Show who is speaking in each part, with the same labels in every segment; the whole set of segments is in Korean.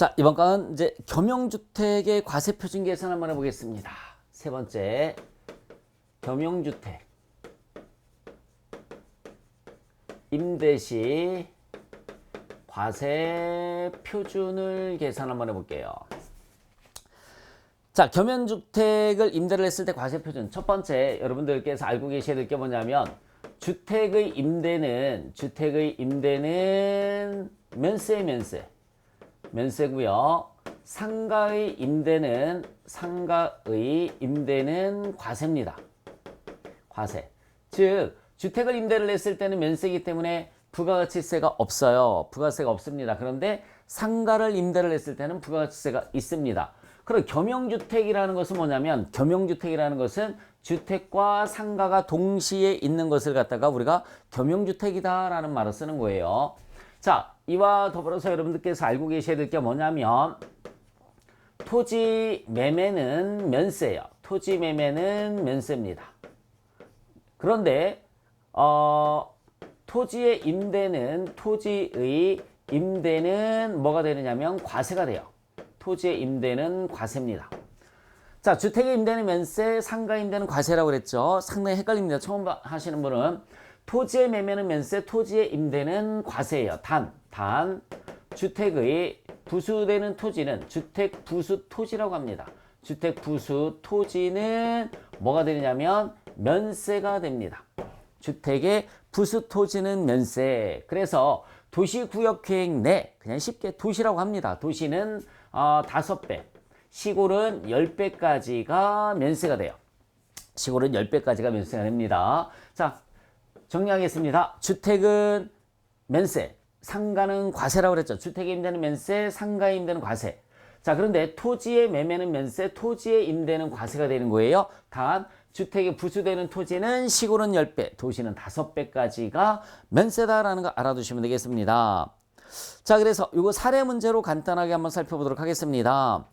Speaker 1: 자, 이번 강은 이제 겸용주택의 과세표준 계산 한번 해보겠습니다. 세 번째, 겸용주택 임대시 과세표준을 계산 한번 해볼게요. 자, 겸용주택을 임대를 했을 때 과세표준 첫 번째 여러분들께서 알고 계셔야 될 게 뭐냐면 주택의 임대는 면세고요. 상가의 임대는 과세입니다. 과세. 즉 주택을 임대를 했을 때는 면세이기 때문에 부가가치세가 없어요. 부가세가 없습니다. 그런데 상가를 임대를 했을 때는 부가가치세가 있습니다. 그리고 겸용주택이라는 것은 뭐냐면 겸용주택이라는 것은 주택과 상가가 동시에 있는 것을 갖다가 우리가 겸용주택이다라는 말을 쓰는 거예요. 자, 이와 더불어서 여러분들께서 알고 계셔야 될 게 뭐냐면 토지 매매는 면세예요. 토지 매매는 면세입니다. 그런데 토지의 임대는 뭐가 되느냐면 과세가 돼요. 토지의 임대는 과세입니다. 자, 주택의 임대는 면세, 상가 임대는 과세라고 그랬죠. 상당히 헷갈립니다. 처음 하시는 분은 토지의 매매는 면세, 토지의 임대는 과세예요. 단 주택의 부수되는 토지는 주택 부수 토지라고 합니다. 주택 부수 토지는 뭐가 되느냐면 면세가 됩니다. 주택의 부수 토지는 면세. 그래서 도시구역 계획 내 그냥 쉽게 도시라고 합니다. 도시는 5배, 시골은 10배까지가 면세가 돼요. 시골은 10배까지가 면세가 됩니다. 자, 정리하겠습니다. 주택은 면세, 상가는 과세라고 그랬죠. 주택의 임대는 면세, 상가의 임대는 과세. 자, 그런데 토지의 매매는 면세, 토지의 임대는 과세가 되는 거예요. 단 주택이 부수되는 토지는 시골은 10배, 도시는 5배까지가 면세다라는 거 알아두시면 되겠습니다. 자, 그래서 이거 사례 문제로 간단하게 한번 살펴보도록 하겠습니다.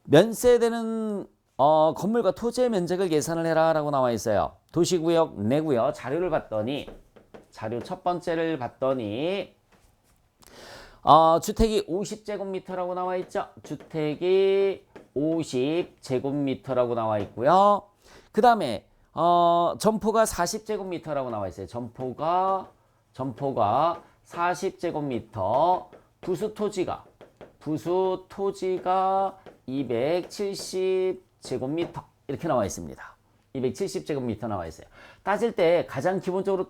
Speaker 1: 면세되는 건물과 토지의 면적을 계산을 해라 라고 나와 있어요. 도시구역 내고요. 자료 첫 번째를 봤더니 주택이 50제곱미터라고 나와 있죠. 주택이 50제곱미터라고 나와 있고요. 그 다음에 점포가 40제곱미터라고 나와 있어요. 점포가 40제곱미터, 부수 토지가 270제곱미터 이렇게 나와 있습니다. 270제곱미터 나와 있어요. 따질 때 가장 기본적으로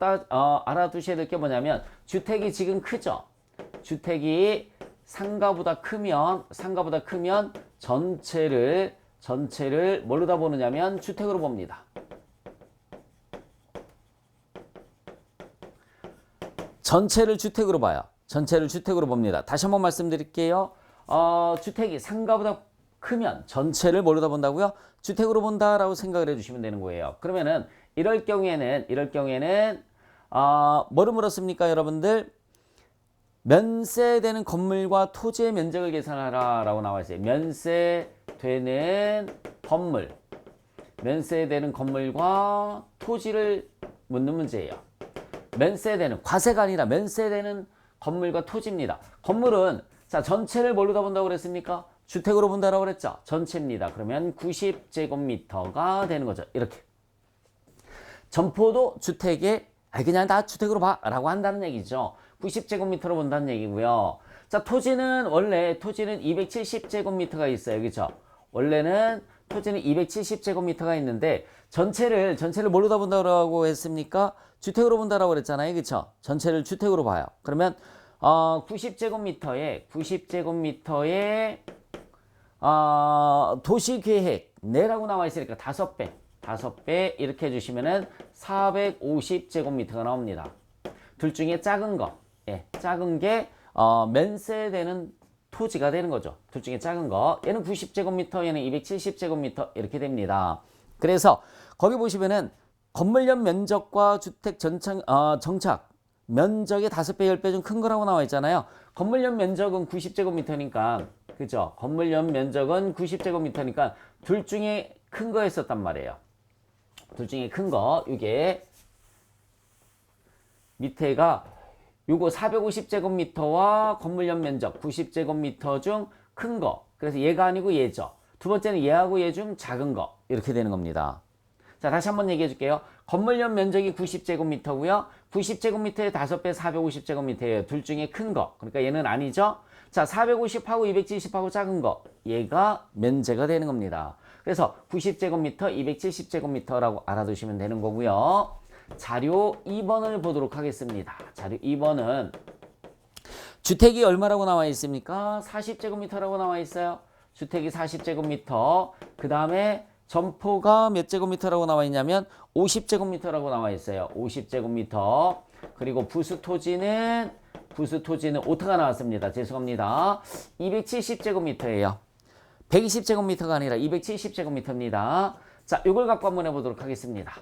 Speaker 1: 알아두셔야 될 게 뭐냐면 주택이 지금 크죠. 주택이 상가보다 크면 전체를 뭘로 다 보느냐면 주택으로 봅니다. 전체를 주택으로 봐요. 전체를 주택으로 봅니다. 다시 한번 말씀드릴게요. 주택이 상가보다 크면 전체를 뭘로 다 본다고요? 주택으로 본다라고 생각을 해주시면 되는 거예요. 그러면은 이럴 경우에는 뭐를 물었습니까, 여러분들? 면세되는 건물과 토지의 면적을 계산하라 라고 나와 있어요. 면세되는 건물과 토지를 묻는 문제예요. 면세되는, 과세가 아니라 면세되는 건물과 토지입니다. 건물은 자, 전체를 뭘로 다 본다고 그랬습니까? 주택으로 본다라고 그랬죠. 전체입니다. 그러면 90제곱미터가 되는 거죠. 이렇게. 점포도 주택에 그냥 다 주택으로 봐 라고 한다는 얘기죠. 90제곱미터로 본다는 얘기고요. 자, 원래 토지는 270제곱미터가 있어요. 그렇죠? 원래는 토지는 270제곱미터가 있는데 전체를 뭘로 다 본다고 했습니까? 주택으로 본다라고 그랬잖아요. 그렇죠? 전체를 주택으로 봐요. 그러면 90제곱미터에 도시계획 내라고 나와 있으니까 5배 이렇게 해주시면은 450제곱미터가 나옵니다. 둘 중에 작은 게 면세되는 토지가 되는 거죠. 둘 중에 작은 거. 얘는 90제곱미터, 얘는 270제곱미터 이렇게 됩니다. 그래서 거기 보시면은 건물연 면적과 주택 정착 면적의 5배, 10배 좀 큰 거라고 나와 있잖아요. 건물연 면적은 90제곱미터니까, 그죠? 건물연 면적은 90제곱미터니까 둘 중에 큰 거 했었단 말이에요. 둘 중에 큰 거, 이게 밑에가 요거 450제곱미터와 건물연 면적 90제곱미터 중 큰 거. 그래서 얘가 아니고 얘죠. 두 번째는 얘하고 얘 중 작은 거. 이렇게 되는 겁니다. 자, 다시 한번 얘기해 줄게요. 건물 연 면적이 90제곱미터고요. 90제곱미터의 5배 450제곱미터예요. 둘 중에 큰 거. 그러니까 얘는 아니죠. 자, 450하고 270하고 작은 거. 얘가 면제가 되는 겁니다. 그래서 90제곱미터, 270제곱미터라고 알아두시면 되는 거고요. 자료 2번을 보도록 하겠습니다. 자료 2번은 주택이 얼마라고 나와 있습니까? 40제곱미터라고 나와 있어요. 주택이 40제곱미터. 그 다음에 점포가 몇 제곱미터라고 나와 있냐면 50제곱미터라고 나와 있어요. 50제곱미터. 그리고 부수 토지는 오타가 나왔습니다. 죄송합니다. 270제곱미터예요. 120제곱미터가 아니라 270제곱미터입니다. 자, 이걸 갖고 한번 해보도록 하겠습니다.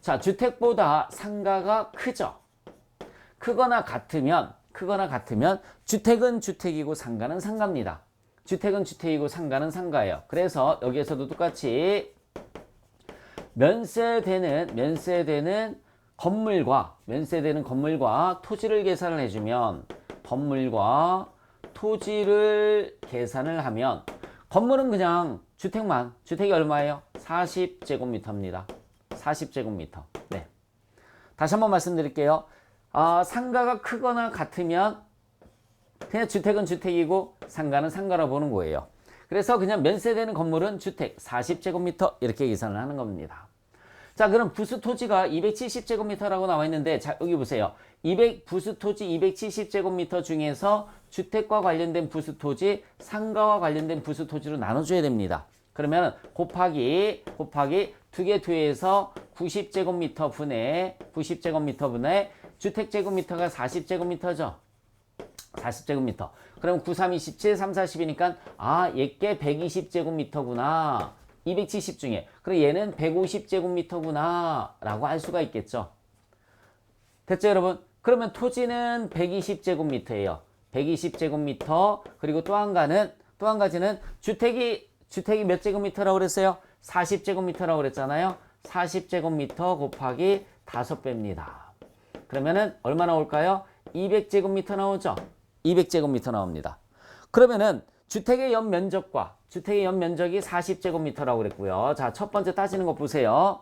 Speaker 1: 자, 주택보다 상가가 크죠. 크거나 같으면 주택은 주택이고 상가는 상가입니다. 주택은 주택이고 상가는 상가예요. 그래서 여기에서도 똑같이 면세되는 건물과 토지를 계산을 해주면 건물은 그냥 주택이 얼마예요? 40제곱미터입니다. 40제곱미터. 네. 다시 한번 말씀드릴게요. 상가가 크거나 같으면 그냥 주택은 주택이고 상가는 상가라 보는 거예요. 그래서 그냥 면세되는 건물은 주택 40제곱미터 이렇게 계산을 하는 겁니다. 자, 그럼 부수 토지가 270제곱미터라고 나와 있는데, 자, 여기 보세요. 부수 토지 270제곱미터 중에서 주택과 관련된 부수 토지, 상가와 관련된 부수 토지로 나눠줘야 됩니다. 그러면 곱하기 두 개 더해서 90제곱미터 분의 주택 제곱미터가 40제곱미터죠. 40제곱미터. 그럼 9, 3, 27, 3, 40이니까 얘께 120제곱미터구나. 270 중에. 그럼 얘는 150제곱미터구나 라고 할 수가 있겠죠. 됐죠, 여러분? 그러면 토지는 120제곱미터예요. 120제곱미터. 그리고 또 한 가지는 주택이 몇 제곱미터라고 그랬어요? 40제곱미터라고 그랬잖아요. 40제곱미터 곱하기 5배입니다. 그러면은 얼마 나올까요? 200제곱미터 나오죠? 200제곱미터 나옵니다. 그러면은 주택의 연면적이 40제곱미터라고 그랬고요. 자, 첫 번째 따지는 거 보세요.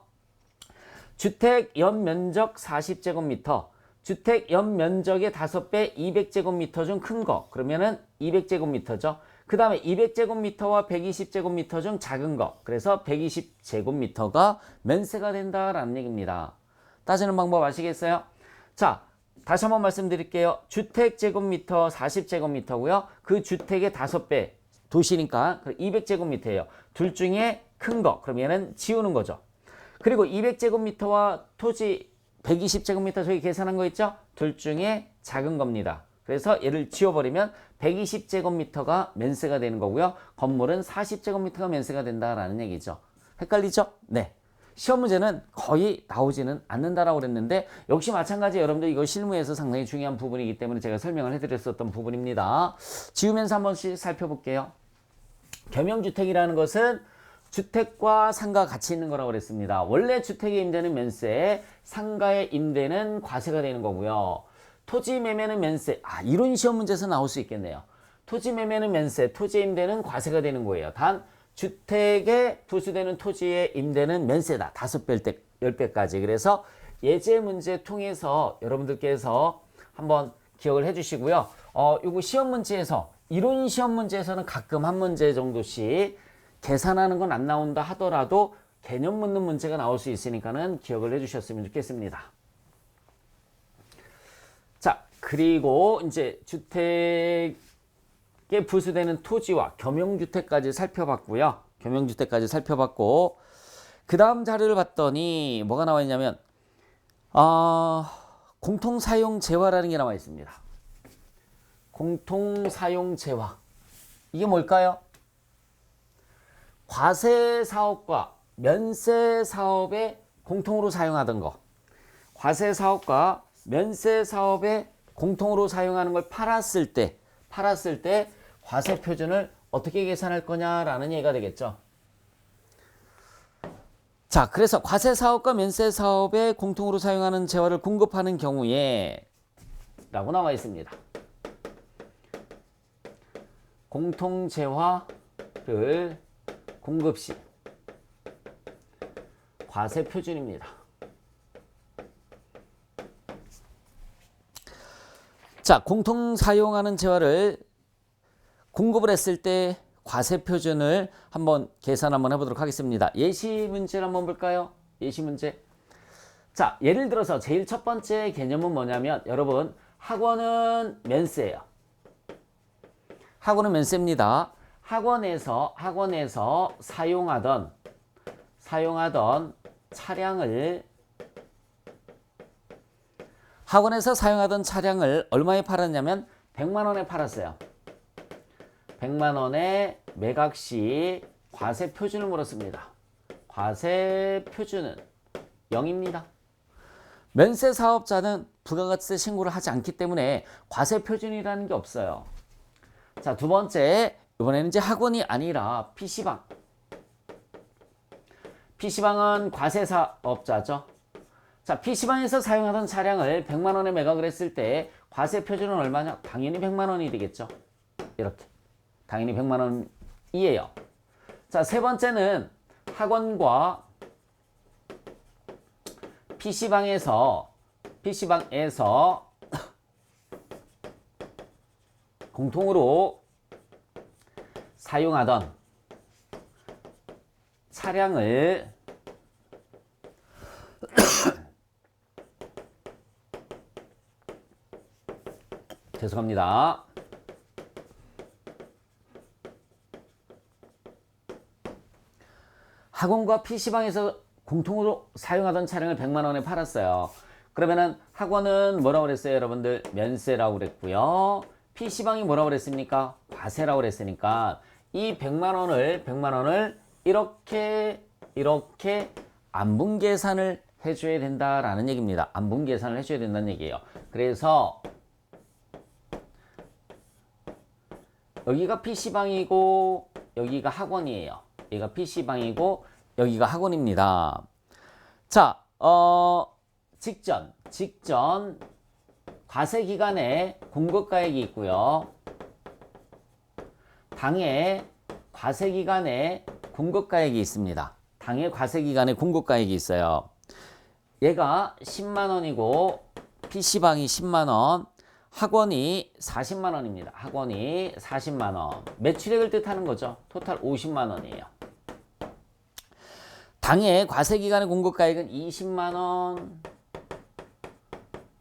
Speaker 1: 주택 연면적 40제곱미터. 주택 연면적의 5배 200제곱미터 중 큰 거. 그러면은 200제곱미터죠. 그 다음에 200제곱미터와 120제곱미터 중 작은 거. 그래서 120제곱미터가 면세가 된다라는 얘기입니다. 따지는 방법 아시겠어요? 자, 다시 한번 말씀드릴게요. 주택 제곱미터 40제곱미터고요. 그 주택의 5배, 도시니까 200제곱미터예요. 둘 중에 큰 거, 그럼 얘는 지우는 거죠. 그리고 200제곱미터와 토지 120제곱미터 저기 계산한 거 있죠? 둘 중에 작은 겁니다. 그래서 얘를 지워버리면 120제곱미터가 면세가 되는 거고요. 건물은 40제곱미터가 면세가 된다라는 얘기죠. 헷갈리죠? 네. 시험 문제는 거의 나오지는 않는다라고 그랬는데, 역시 마찬가지 여러분들 이거 실무에서 상당히 중요한 부분이기 때문에 제가 설명을 해드렸었던 부분입니다. 지우면서 한 번씩 살펴볼게요. 겸용주택이라는 것은 주택과 상가 같이 있는 거라고 그랬습니다. 원래 주택의 임대는 면세, 상가의 임대는 과세가 되는 거고요. 토지 매매는 면세. 이런 시험 문제에서 나올 수 있겠네요. 토지 매매는 면세, 토지 임대는 과세가 되는 거예요. 단 주택에 부수되는 토지의 임대는 면세다. 5배, 10배까지. 그래서 예제 문제 통해서 여러분들께서 한번 기억을 해주시고요. 요거 시험 문제에서, 이론 시험 문제에서는 가끔 한 문제 정도씩 계산하는 건 안 나온다 하더라도 개념 묻는 문제가 나올 수 있으니까는 기억을 해주셨으면 좋겠습니다. 자, 그리고 이제 주택에 부수되는 토지와 겸용주택까지 살펴봤고요. 그 다음 자료를 봤더니 뭐가 나와 있냐면 공통사용재화라는 게 나와 있습니다. 공통사용재화. 이게 뭘까요? 과세사업과 면세사업에 공통으로 사용하던 거. 과세사업과 면세사업에 공통으로 사용하는 걸 팔았을 때 과세표준을 어떻게 계산할 거냐라는 얘기가 되겠죠. 자, 그래서 과세사업과 면세사업에 공통으로 사용하는 재화를 공급하는 경우에 라고 나와 있습니다. 공통재화를 공급 시 과세 표준입니다. 자, 공통 사용하는 재화를 공급을 했을 때 과세 표준을 한번 계산 한번 해보도록 하겠습니다. 예시 문제를 한번 볼까요? 예시 문제. 자, 예를 들어서 제일 첫 번째 개념은 뭐냐면 여러분 학원은 면세예요. 학원은 면세입니다. 학원에서 사용하던 차량을 학원에서 사용하던 차량을 얼마에 팔았냐면 100만 원에 팔았어요. 100만 원에 매각 시 과세 표준을 물었습니다. 과세 표준은 0입니다. 면세 사업자는 부가가치세 신고를 하지 않기 때문에 과세 표준이라는 게 없어요. 자, 두 번째, 이번에는 이제 학원이 아니라 PC방. PC방은 과세 사업자죠. 자, PC방에서 사용하던 차량을 100만 원에 매각을 했을 때 과세 표준은 얼마냐? 당연히 100만 원이 되겠죠. 이렇게. 당연히 100만 원이에요. 자, 세 번째는 학원과 PC방에서 공통으로 사용하던 차량을 죄송합니다. 학원과 PC방에서 공통으로 사용하던 차량을 100만 원에 팔았어요. 그러면은 학원은 뭐라고 그랬어요, 여러분들? 면세라고 그랬고요. PC방이 뭐라고 그랬습니까? 과세라고 그랬으니까 이 100만 원을 이렇게 안분 계산을 해줘야 된다라는 얘기입니다. 안분 계산을 해줘야 된다는 얘기예요. 그래서 여기가 PC방이고 여기가 학원이에요. 여기가 PC방이고 여기가 학원입니다. 자, 직전 과세 기간에 공급가액이 있고요. 당해 과세 기간에 공급가액이 있습니다. 당해 과세 기간에 공급가액이 있어요. 얘가 10만 원이고 PC방이 10만 원, 학원이 40만 원입니다. 학원이 40만 원. 매출액을 뜻하는 거죠. 토탈 50만 원이에요. 당해 과세 기간의 공급가액은 20만 원,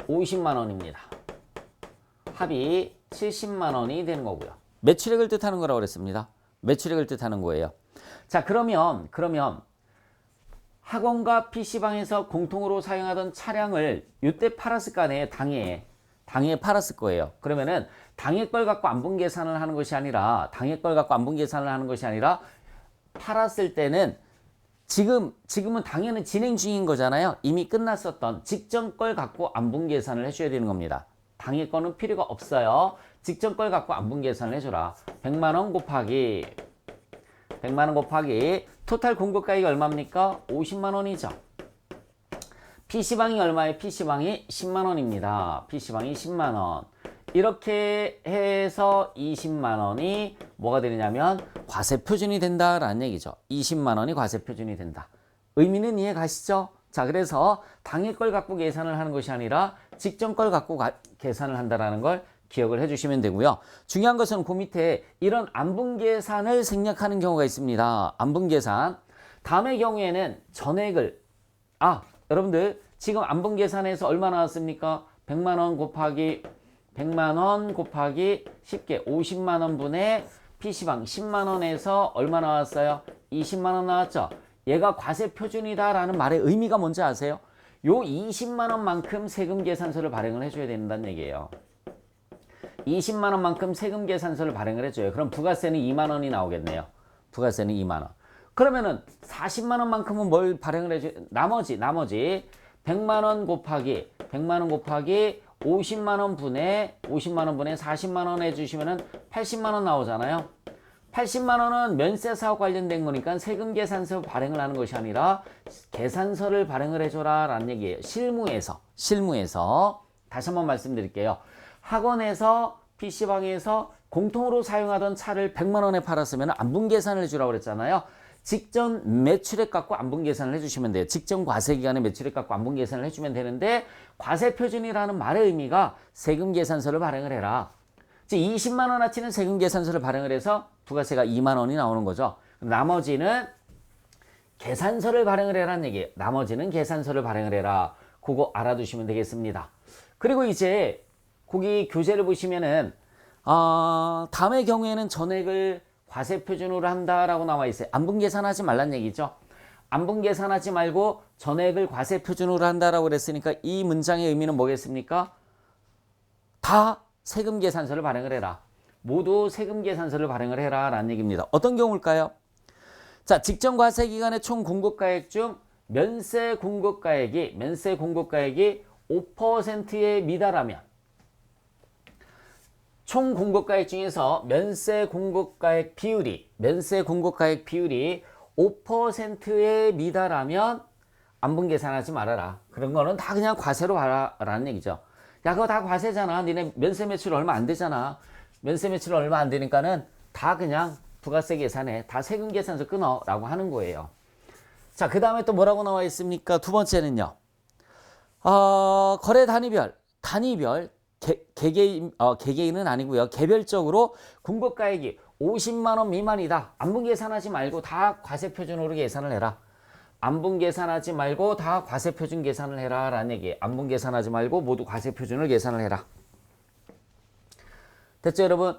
Speaker 1: 50만 원입니다. 합이 70만 원이 되는 거고요. 매출액을 뜻하는 거라고 그랬습니다. 매출액을 뜻하는 거예요. 자, 그러면 학원과 PC방에서 공통으로 사용하던 차량을 이때 팔았을 거 아니에요. 당해 팔았을 거예요. 그러면은 당해 걸 갖고 안분 계산을 하는 것이 아니라 팔았을 때는 지금은 당연히 진행 중인 거잖아요. 이미 끝났었던 직전 걸 갖고 안분 계산을 해줘야 되는 겁니다. 당해 거는 필요가 없어요. 직전 걸 갖고 안분 계산을 해줘라. 100만 원 곱하기 토탈 공급가액이 얼마입니까? 50만 원이죠. PC방이 얼마예요? PC방이 10만 원입니다. PC방이 10만 원. 이렇게 해서 20만 원이 뭐가 되느냐면 과세 표준이 된다라는 얘기죠. 20만 원이 과세 표준이 된다. 의미는 이해 가시죠? 자, 그래서 당해 걸 갖고 계산을 하는 것이 아니라 직전 걸 갖고 계산을 한다라는 걸 기억을 해주시면 되고요. 중요한 것은 그 밑에 이런 안분 계산을 생략하는 경우가 있습니다. 안분 계산. 다음의 경우에는 전액을 여러분들 지금 안분 계산에서 얼마 나왔습니까? 100만 원 곱하기 쉽게 50만 원 분의 PC방 10만 원에서 얼마 나왔어요? 20만 원 나왔죠? 얘가 과세 표준이다라는 말의 의미가 뭔지 아세요? 요 20만 원만큼 세금 계산서를 발행을 해줘야 된다는 얘기예요. 20만 원만큼 세금 계산서를 발행을 해줘요. 그럼 부가세는 2만 원이 나오겠네요. 부가세는 2만 원. 그러면은 40만 원만큼은 뭘 발행을 해줘요? 나머지 100만 원 곱하기 50만 원 분의 40만 원 해주시면은 80만 원 나오잖아요. 80만 원은 면세 사업 관련된 거니까 세금 계산서 발행을 하는 것이 아니라 계산서를 발행을 해줘라 라는 얘기예요. 실무에서 다시 한번 말씀드릴게요. 학원에서 PC방에서 공통으로 사용하던 차를 100만 원에 팔았으면 안분 계산을 해주라고 그랬잖아요. 직전 매출액 갖고 안분 계산을 해주시면 돼요. 직전 과세 기간에 매출액 갖고 안분 계산을 해주면 되는데 과세 표준이라는 말의 의미가 세금 계산서를 발행을 해라. 즉 20만 원어치는 세금 계산서를 발행을 해서 부가세가 2만 원이 나오는 거죠. 나머지는 계산서를 발행을 해라는 얘기예요. 나머지는 계산서를 발행을 해라. 그거 알아두시면 되겠습니다. 그리고 이제 거기 교재를 보시면은 다음의 경우에는 전액을 과세 표준으로 한다라고 나와 있어요. 안분 계산하지 말란 얘기죠. 안분 계산하지 말고 전액을 과세 표준으로 한다라고 그랬으니까 이 문장의 의미는 뭐겠습니까? 다 세금 계산서를 발행을 해라. 모두 세금 계산서를 발행을 해라 라는 얘기입니다. 어떤 경우일까요? 자, 직전 과세 기간의 총 공급가액 중 면세 공급가액이 5%에 미달하면 총 공급가액 중에서 면세 공급가액 비율이 5%에 미달하면 안분 계산하지 말아라. 그런 거는 다 그냥 과세로 봐라라는 얘기죠. 야, 그거 다 과세잖아. 니네 면세 매출 얼마 안 되잖아. 면세 매출 얼마 안 되니까는 다 그냥 부가세 계산해. 다 세금 계산서 끊어 라고 하는 거예요. 자, 그 다음에 또 뭐라고 나와 있습니까? 두 번째는요. 거래 단위별 개개인은 아니고요. 개별적으로 공급가액이 50만 원 미만이다. 안분 계산하지 말고 다 과세 표준으로 계산을 해라. 안분 계산하지 말고 다 과세 표준 계산을 해라 라는 얘기예요. 안분 계산하지 말고 모두 과세 표준을 계산을 해라. 됐죠, 여러분?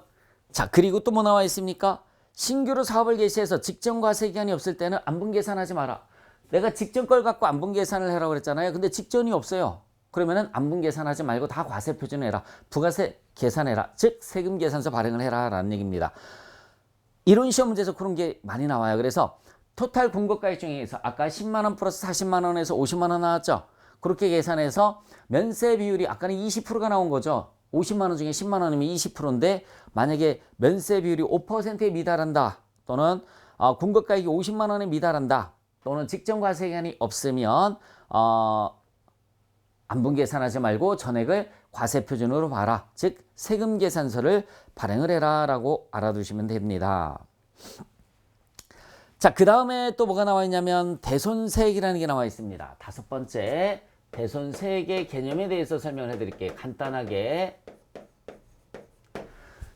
Speaker 1: 자, 그리고 또 뭐 나와 있습니까? 신규로 사업을 개시해서 직전 과세 기간이 없을 때는 안분 계산하지 마라. 내가 직전 걸 갖고 안분 계산을 해라고 그랬잖아요. 근데 직전이 없어요. 그러면은 안분 계산하지 말고 다 과세 표준해라. 부가세 계산해라. 즉 세금 계산서 발행을 해라 라는 얘기입니다. 이론 시험 문제에서 그런 게 많이 나와요. 그래서 토탈 공급가액 중에서 아까 10만 원 플러스 40만 원에서 50만 원 나왔죠. 그렇게 계산해서 면세 비율이 아까는 20%가 나온 거죠. 50만 원 중에 10만 원이면 20%인데 만약에 면세 비율이 5%에 미달한다. 또는 공급가액이 50만 원에 미달한다. 또는 직전 과세 기간이 없으면 안분 계산하지 말고 전액을 과세 표준으로 봐라. 즉 세금 계산서를 발행을 해라 라고 알아두시면 됩니다. 자, 그 다음에 또 뭐가 나와 있냐면 대손세액이라는 게 나와 있습니다. 다섯 번째 대손세액의 개념에 대해서 설명을 해드릴게요. 간단하게.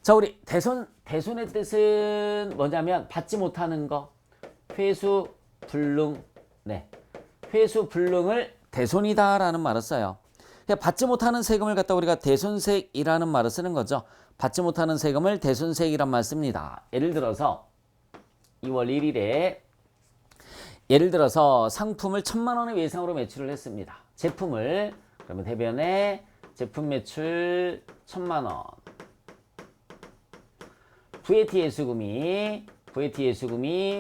Speaker 1: 자, 우리 대손의 뜻은 뭐냐면 받지 못하는 거. 회수, 불능. 네. 회수, 불능을 대손이다 라는 말을 써요. 받지 못하는 세금을 갖다 우리가 대손세액이라는 말을 쓰는 거죠. 받지 못하는 세금을 대손세액이란 말 씁니다. 예를 들어서 2월 1일에 예를 들어서 상품을 1,000만 원의 외상으로 매출을 했습니다. 제품을 그러면 대변에 제품 매출 1,000만 원. VAT 예수금이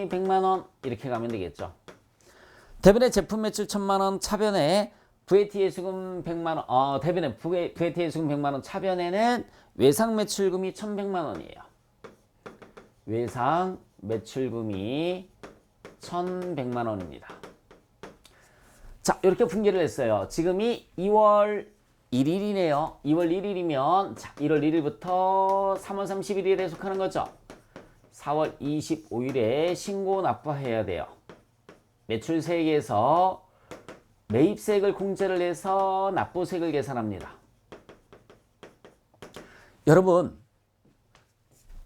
Speaker 1: 100만 원 이렇게 가면 되겠죠. 대변에 제품 매출 1,000만 원, 차변에 VAT 예수금 100만 원. 대변에 VAT 예수금 100만 원, 차변에는 외상 매출금이 1,100만 원이에요. 외상 매출금이 1,100만 원입니다. 자, 이렇게 분기를 했어요. 지금이 2월 1일이네요. 2월 1일이면 자, 1월 1일부터 3월 31일에 속하는 거죠. 4월 25일에 신고 납부해야 돼요. 매출세액에서 매입세액을 공제를 해서 납부세액을 계산합니다. 여러분,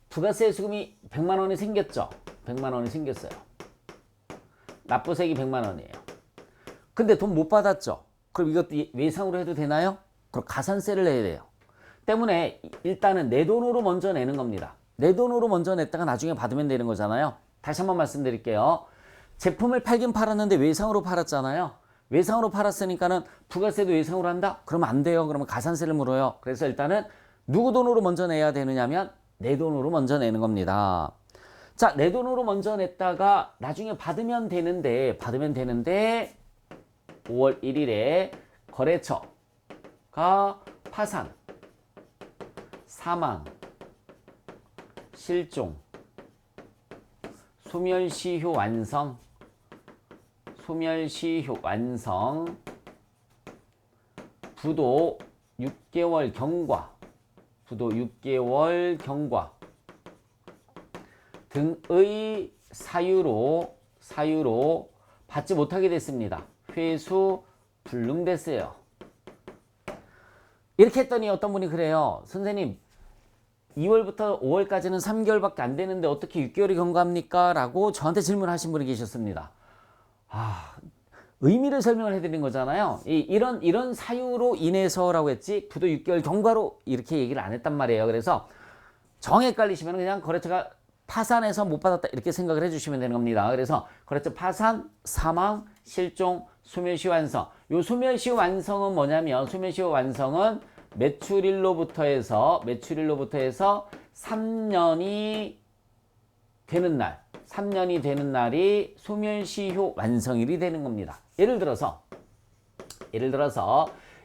Speaker 1: 부가세 수금이 100만 원이 생겼죠? 100만 원이 생겼어요. 납부세액이 100만 원이에요. 근데 돈 못 받았죠? 그럼 이것도 외상으로 해도 되나요? 그럼 가산세를 내야 돼요. 때문에 일단은 내 돈으로 먼저 내는 겁니다. 내 돈으로 먼저 냈다가 나중에 받으면 되는 거잖아요. 다시 한번 말씀드릴게요. 제품을 팔긴 팔았는데 외상으로 팔았잖아요. 외상으로 팔았으니까는 부가세도 외상으로 한다? 그러면 안 돼요. 그러면 가산세를 물어요. 그래서 일단은 누구 돈으로 먼저 내야 되느냐면 내 돈으로 먼저 내는 겁니다. 자, 내 돈으로 먼저 냈다가 나중에 받으면 되는데 5월 1일에 거래처가 파산, 사망, 실종, 소멸시효 완성, 부도 6개월 경과, 부도 6개월 경과 등의 사유로 받지 못하게 됐습니다. 회수 불능됐어요. 이렇게 했더니 어떤 분이 그래요. 선생님 2월부터 5월까지는 3개월밖에 안 되는데 어떻게 6개월이 경과합니까? 라고 저한테 질문하신 분이 계셨습니다. 의미를 설명을 해드린 거잖아요. 이런 사유로 인해서라고 했지 부도 6개월 경과로 이렇게 얘기를 안 했단 말이에요. 그래서 정 헷갈리시면 그냥 거래처가 파산해서 못 받았다 이렇게 생각을 해주시면 되는 겁니다. 그래서 거래처 파산, 사망, 실종, 소멸시 완성. 요 소멸시 완성은 뭐냐면 소멸시 완성은 매출일로부터 해서 3년이 되는 날이 소멸시효 완성일이 되는 겁니다. 예를 들어서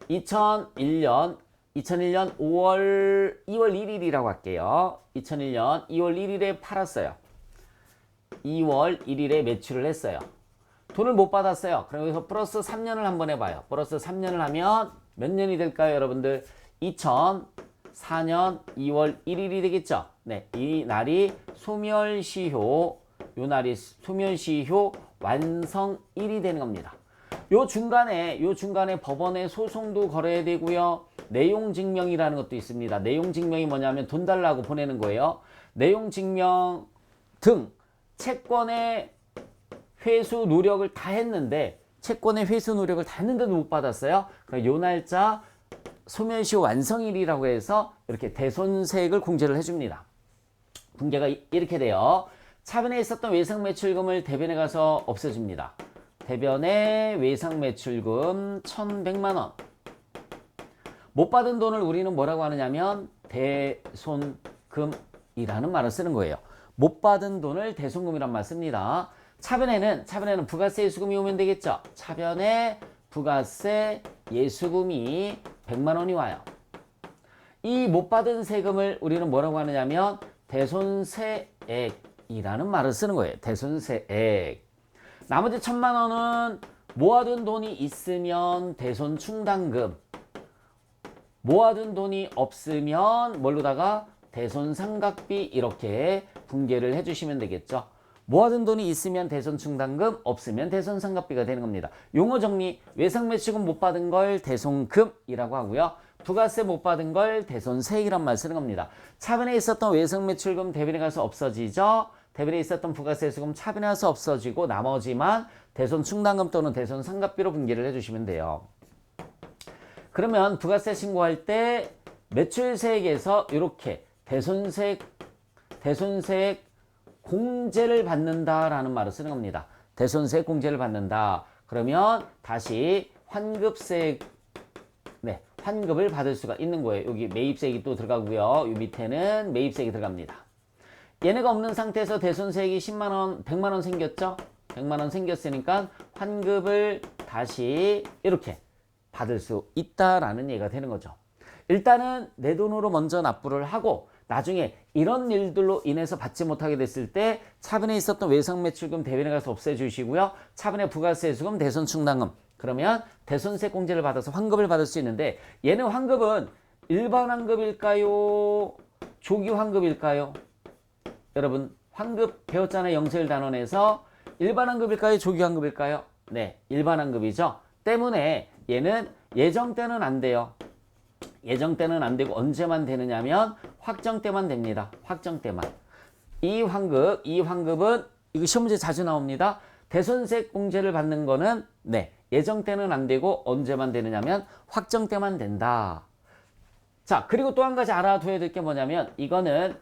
Speaker 1: 2001년 2월 1일이라고 할게요. 2001년 2월 1일에 팔았어요. 2월 1일에 매출을 했어요. 돈을 못 받았어요. 그럼 여기서 플러스 3년을 한번 해봐요. 플러스 3년을 하면 몇 년이 될까요, 여러분들? 2004년 2월 1일이 되겠죠. 네, 이 날이 소멸시효 완성일이 되는 겁니다. 요 중간에 법원에 소송도 걸어야 되고요. 내용증명이라는 것도 있습니다. 내용증명이 뭐냐면 돈 달라고 보내는 거예요. 내용증명 등 채권의 회수 노력을 다 했는데 채권의 회수 노력을 다 했는데도 못 받았어요. 그럼 요 날짜 소멸시효 완성일이라고 해서 이렇게 대손세액을 공제를 해줍니다. 분계가 이렇게 돼요. 차변에 있었던 외상매출금을 대변에 가서 없애줍니다. 대변에 외상매출금 1,100만원. 못 받은 돈을 우리는 뭐라고 하느냐면 대손금이라는 말을 쓰는 거예요. 못 받은 돈을 대손금이란 말 씁니다. 차변에는 부가세 예수금이 오면 되겠죠. 차변에 부가세 예수금이 100만원이 와요. 이 못 받은 세금을 우리는 뭐라고 하느냐면 대손세액이라는 말을 쓰는 거예요. 대손세액. 나머지 1,000만원은 모아둔 돈이 있으면 대손충당금, 모아둔 돈이 없으면 뭘로다가 대손상각비 이렇게 분계를 해주시면 되겠죠. 모아둔 돈이 있으면 대손충당금, 없으면 대손상각비가 되는 겁니다. 용어 정리, 외상매출금 못 받은 걸 대손금이라고 하고요. 부가세 못 받은 걸 대손세액이란 말 쓰는 겁니다. 차변에 있었던 외상매출금 대변에 가서 없어지죠. 대변에 있었던 부가세 수금 차변에 가서 없어지고 나머지만 대손충당금 또는 대손상각비로 분계를 해주시면 돼요. 그러면 부가세 신고할 때 매출세액에서 이렇게 대손세액 공제를 받는다라는 말을 쓰는 겁니다. 대손세액 공제를 받는다. 그러면 다시 환급세액, 환급을 받을 수가 있는 거예요. 여기 매입세액이 또 들어가고요. 이 밑에는 매입세액이 들어갑니다. 얘네가 없는 상태에서 대손세액이 10만원, 100만원 생겼죠? 100만원 생겼으니까 환급을 다시 이렇게 받을 수 있다라는 얘기가 되는 거죠. 일단은 내 돈으로 먼저 납부를 하고 나중에 이런 일들로 인해서 받지 못하게 됐을 때 차변에 있었던 외상매출금 대변에 가서 없애주시고요. 차변에 부가세수금, 대손충당금 그러면 대손세 공제를 받아서 환급을 받을 수 있는데 얘는 환급은 일반 환급일까요? 조기 환급일까요? 여러분 환급 배웠잖아요. 영세일 단원에서 일반 환급일까요? 조기 환급일까요? 네, 일반 환급이죠. 때문에 얘는 예정 때는 안 돼요. 예정 때는 안 되고 언제만 되느냐면 확정 때만 됩니다. 확정 때만. 이 환급은 이거 시험 문제 자주 나옵니다. 대손세 공제를 받는 거는 예정 때는 안 되고 언제만 되느냐면 확정 때만 된다. 자, 그리고 또 한 가지 알아둬야 될 게 뭐냐면 이거는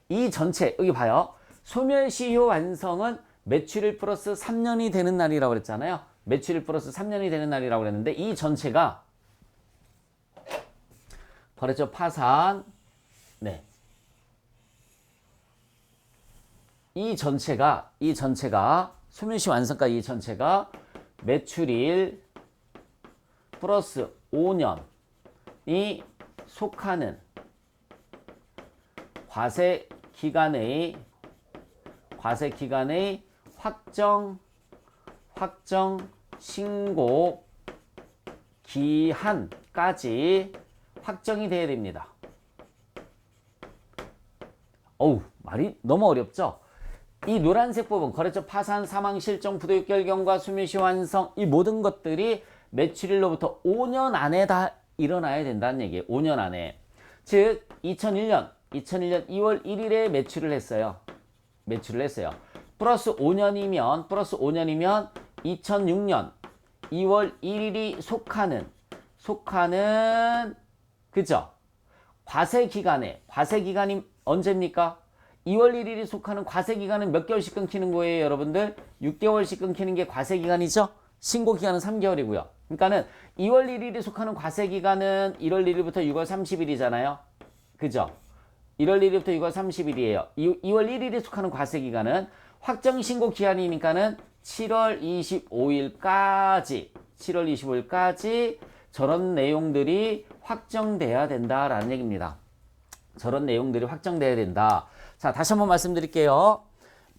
Speaker 1: 이 전체 여기 봐요. 소멸시효 완성은 매출일 플러스 3년이 되는 날이라고 그랬잖아요. 매출일 플러스 3년이 되는 날이라고 그랬는데 이 전체가 거래처 파산, 이 전체가 소멸시 완성까지 이 전체가 매출일 플러스 5년이 속하는 과세 기간의 확정 신고 기한까지 확정이 돼야 됩니다. 어우, 말이 너무 어렵죠? 이 노란색 부분, 거래처 파산, 사망, 실종, 부도육결 경과, 수매시 완성, 이 모든 것들이 매출일로부터 5년 안에 다 일어나야 된다는 얘기예요. 5년 안에. 즉 2001년 2월 1일에 매출을 했어요. 플러스 5년이면 2006년 2월 1일이 속하는 그죠? 과세 기간이 언제입니까? 2월 1일이 속하는 과세 기간은 몇 개월씩 끊기는 거예요, 여러분들? 6개월씩 끊기는 게 과세 기간이죠? 신고 기간은 3개월이고요. 그러니까는 2월 1일이 속하는 과세 기간은 1월 1일부터 6월 30일이잖아요. 그죠? 1월 1일부터 6월 30일이에요. 2월 1일이 속하는 과세 기간은 확정 신고 기한이니까는 7월 25일까지 저런 내용들이 확정돼야 된다라는 얘기입니다. 저런 내용들이 확정돼야 된다. 자, 다시 한번 말씀드릴게요.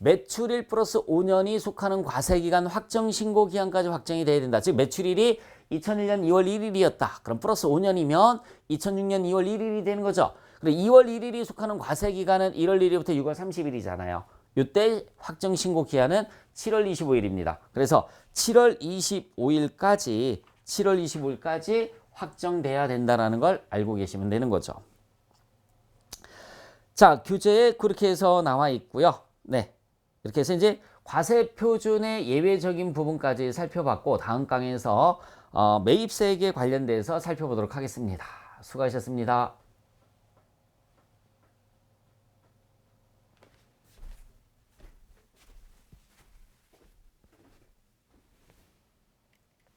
Speaker 1: 매출일 플러스 5년이 속하는 과세기간 확정 신고 기한까지 확정이 돼야 된다. 즉 매출일이 2001년 2월 1일이었다. 그럼 플러스 5년이면 2006년 2월 1일이 되는 거죠. 그리고 2월 1일이 속하는 과세기간은 1월 1일부터 6월 30일이잖아요. 이때 확정 신고 기한은 7월 25일입니다. 그래서 7월 25일까지 확정돼야 된다는 걸 알고 계시면 되는 거죠. 자, 교재에 그렇게 해서 나와 있고요. 네. 이렇게 해서 이제 과세 표준의 예외적인 부분까지 살펴봤고 다음 강의에서 매입세액에 관련돼서 살펴보도록 하겠습니다. 수고하셨습니다.